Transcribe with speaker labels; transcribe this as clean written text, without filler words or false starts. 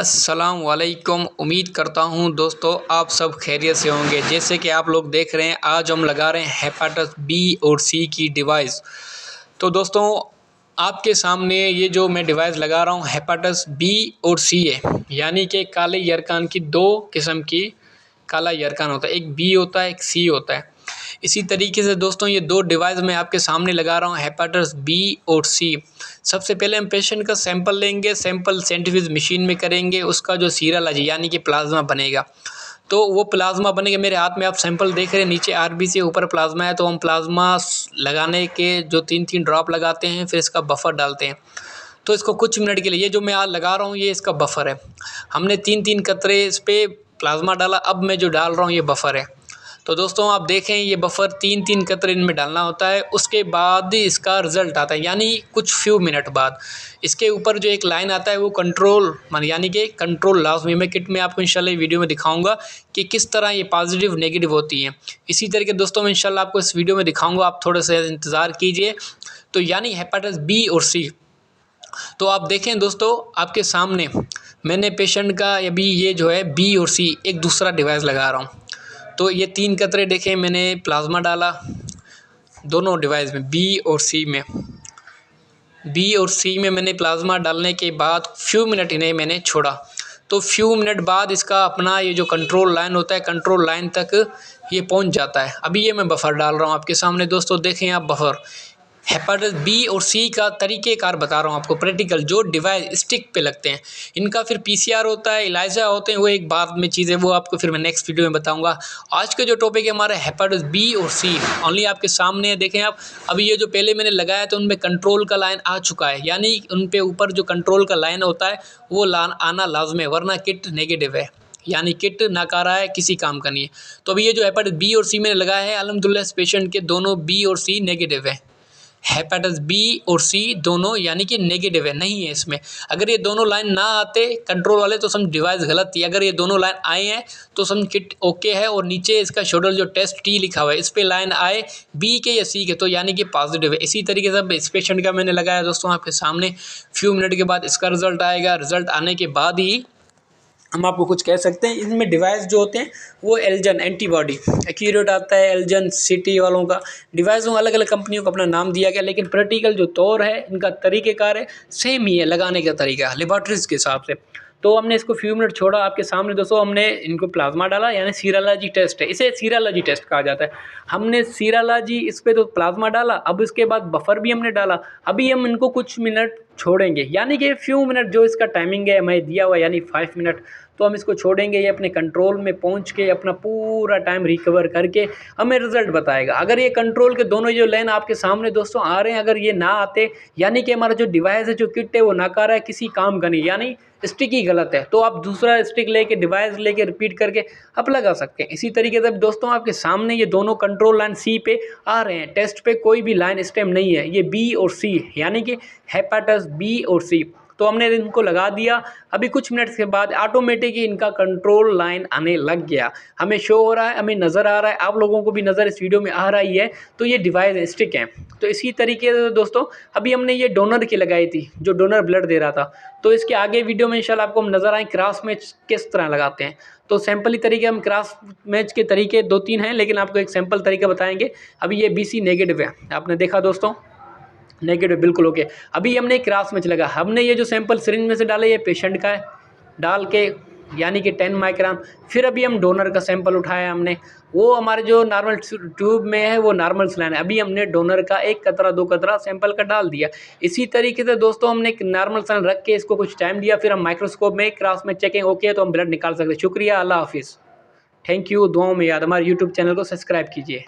Speaker 1: अस्सलाम वालेकुम। उम्मीद करता हूँ दोस्तों आप सब खैरियत से होंगे। जैसे कि आप लोग देख रहे हैं, आज हम लगा रहे हैं हेपेटाइटिस बी और सी की डिवाइस। तो दोस्तों आपके सामने ये जो मैं डिवाइस लगा रहा हूँ हेपेटाइटिस बी और सी है, यानी कि काले यरकान की दो किस्म की काला यरकान होता है, एक बी होता है एक सी होता है। इसी तरीके से दोस्तों ये दो डिवाइस मैं आपके सामने लगा रहा हूँ हेपेटाइटिस बी और सी। सबसे पहले हम पेशेंट का सैंपल लेंगे, सैंपल सेंट्रीफ्यूज मशीन में करेंगे, उसका जो सीरोलॉजी यानी कि प्लाज्मा बनेगा। तो वो प्लाज्मा बनेगा, मेरे हाथ में आप सैंपल देख रहे हैं, नीचे आरबीसी ऊपर प्लाज्मा है। तो हम प्लाज्मा लगाने के जो 3-3 ड्रॉप लगाते हैं, फिर इसका बफर डालते हैं। तो इसको कुछ मिनट के लिए, ये जो मैं आज लगा रहा हूँ ये इसका बफर है। हमने 3-3 कतरे इस पर प्लाज्मा डाला, अब मैं जो डाल रहा हूँ ये बफर है। तो दोस्तों आप देखें ये बफर 3-3 कतरे इनमें डालना होता है, उसके बाद इसका रिज़ल्ट आता है, यानी कुछ फ्यू मिनट बाद। इसके ऊपर जो एक लाइन आता है वो कंट्रोल यानी कि कंट्रोल लाजमी। मैं किट में आपको इंशाल्लाह वीडियो में दिखाऊंगा कि किस तरह ये पॉजिटिव नेगेटिव होती हैं। इसी तरीके दोस्तों मैं इंशाल्लाह आपको इस वीडियो में दिखाऊंगा, आप थोड़ा सा इंतज़ार कीजिए। तो यानी हेपेटाइटिस बी और सी। तो आप देखें दोस्तों आपके सामने मैंने पेशेंट का अभी ये जो है बी और सी एक दूसरा डिवाइस लगा रहा हूँ। तो ये 3 कतरे देखें मैंने प्लाज्मा डाला दोनों डिवाइस में, बी और सी में मैंने प्लाज्मा डालने के बाद फ्यू मिनट इन्हें मैंने छोड़ा। तो फ्यू मिनट बाद इसका अपना ये जो कंट्रोल लाइन होता है, कंट्रोल लाइन तक ये पहुंच जाता है। अभी ये मैं बफर डाल रहा हूँ आपके सामने दोस्तों, देखें आप बफर। हेपेटाइटिस बी और सी का तरीक़ेकार बता रहा हूँ आपको, प्रैक्टिकल जो डिवाइस स्टिक पे लगते हैं इनका फिर पीसीआर होता है, इलाइजा होते हैं, वो एक बाद में चीज़ है, वो आपको फिर मैं नेक्स्ट वीडियो में बताऊंगा। आज का जो टॉपिक है हमारा हेपेटाइटिस बी और सी ओनली आपके सामने है। देखें आप, अभी ये जो पहले मैंने लगाया तो उनमें कंट्रोल का लाइन आ चुका है, यानी उन पे ऊपर जो कंट्रोल का लाइन होता है वो आना लाजमी है, वरना किट नेगेटिव है, यानी किट नाकारा है, किसी काम का नहीं है। तो अभी ये जो हेपेटाइटिस बी और सी मैंने लगाया है, अल्हम्दुलिल्लाह इस पेशेंट के दोनों बी और सी नेगेटिव है। हेपेटाइटिस बी और सी दोनों यानी कि नेगेटिव है, नहीं है इसमें। अगर ये दोनों लाइन ना आते कंट्रोल वाले तो समझ डिवाइस गलत थी। अगर ये दोनों लाइन आए हैं तो समझ किट ओके है, और नीचे इसका शेड्यूल जो टेस्ट टी लिखा हुआ है इस पे लाइन आए बी के या सी के तो यानी कि पॉजिटिव है। इसी तरीके से इस पेशेंट का मैंने लगाया दोस्तों आपके सामने, फ्यू मिनट के बाद इसका रिजल्ट आएगा। रिजल्ट आने के बाद ही हम आपको कुछ कह सकते हैं। इनमें डिवाइस जो होते हैं वो एल्जन एंटीबॉडी एक्यूरेट आता है, एल्जन सिटी वालों का डिवाइस, अलग अलग कंपनियों को अपना नाम दिया गया, लेकिन प्रैक्टिकल जो तौर है इनका तरीक़ेकार है सेम ही है, लगाने का तरीका लेबॉर्ट्रीज के हिसाब से। तो हमने इसको फ्यू मिनट छोड़ा आपके सामने दोस्तों, हमने इनको प्लाज्मा डाला, यानी सीरोलॉजी टेस्ट है, इसे सीरोलॉजी टेस्ट कहा जाता है। हमने सीरोलॉजी इस पर तो प्लाज्मा डाला, अब इसके बाद बफर भी हमने डाला। अभी हम इनको कुछ मिनट छोड़ेंगे, यानी कि फ्यू मिनट जो इसका टाइमिंग है हमें दिया हुआ, यानी 5 मिनट। तो हम इसको छोड़ेंगे, ये अपने कंट्रोल में पहुंच के अपना पूरा टाइम रिकवर करके हमें रिजल्ट बताएगा। अगर ये कंट्रोल के दोनों जो लाइन आपके सामने दोस्तों आ रहे हैं, अगर ये ना आते यानी कि हमारा जो डिवाइस है, जो किट है वो नाकारा है, किसी काम का नहीं, यानी स्टिक ही गलत है, तो आप दूसरा स्टिक लेके डिवाइस लेके रिपीट करके आप लगा सकते हैं। इसी तरीके से दोस्तों आपके सामने ये दोनों कंट्रोल लाइन सी पे आ रहे हैं, टेस्ट पे कोई भी लाइन इस टाइम नहीं है, ये बी और सी यानी कि हेपेटाइटिस बी और सी। तो हमने इनको लगा दिया, अभी कुछ मिनट के बाद ऑटोमेटिक ही इनका कंट्रोल लाइन आने लग गया, हमें शो हो रहा है, हमें नज़र आ रहा है, आप लोगों को भी नज़र इस वीडियो में आ रही है। तो ये डिवाइस स्टिक है। तो इसी तरीके से दोस्तों अभी हमने ये डोनर की लगाई थी, जो डोनर ब्लड दे रहा था। तो इसके आगे वीडियो में इंशाल्लाह आपको हम नज़र आए क्रॉस मैच किस तरह लगाते हैं। तो सैंपल ही तरीके, हम क्रॉस मैच के तरीके 2-3 हैं, लेकिन आपको एक सैंपल तरीका बताएंगे। अभी ये BC नेगेटिव है, आपने देखा दोस्तों, नेगेटिव बिल्कुल ओके। अभी हमने क्रॉस मैच लगा, हमने ये जो सैंपल सिरिंज में से डाले ये पेशेंट का है, डाल के यानी कि 10 माइक्रोन। फिर अभी हम डोनर का सैंपल उठाया हमने, वो हमारे जो नॉर्मल ट्यूब में है वो नॉर्मल स्लाइन है। अभी हमने डोनर का 1 कतरा 2 कतरा सैंपल का डाल दिया। इसी तरीके से दोस्तों हमने एक नॉर्मल स्लाइन रख के इसको कुछ टाइम दिया, फिर हम माइक्रोस्कोप में क्रॉस में चेकिंग ओके है तो हम ब्लड निकाल सकते हैं। शुक्रिया, अल्लाह हाफिज़, थैंक यू। दुआओं में याद, हमारे यूट्यूब चैनल को सब्सक्राइब कीजिए।